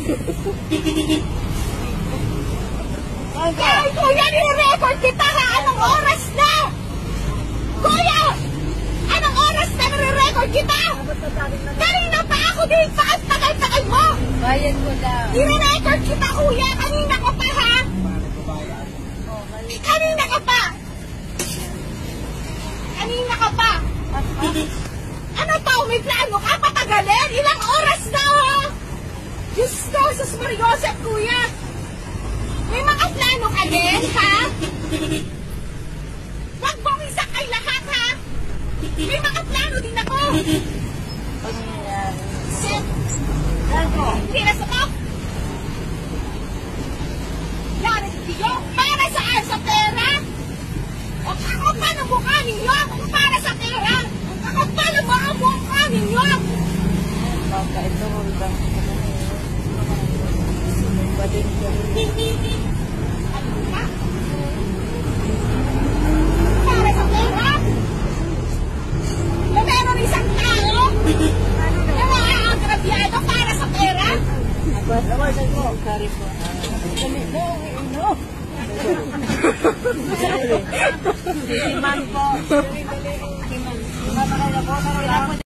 Ay, kuya, nire-record kita ha! Anong oras na? Kuya! Anong oras na nire-record kita? Kanina pa ako din! Bakit tagal-tagal mo? Bayan mo lang. Nire-record kita, kuya! Kanina ka pa ha? Kanina ka pa! Kanina ka pa! Ano to? May plano ka? Patagalin? Ilang oras na ha? Diyos ko, sus Mariosep, kuya! May mga plano ka din, ha? Huwag mong isakay lahat, ha? May mga plano din ako! Sip! Tira sa top! Yari, tiyo! Para saan? Sa pera? O ako pa ng mukha ninyo kung para sa pera? Ako pa ng mga mukha ninyo? Baka ito lang. Para sa pera? Na meron isang tao na maagrabyado para sa pera? Kari po. No. Siman po. Siman.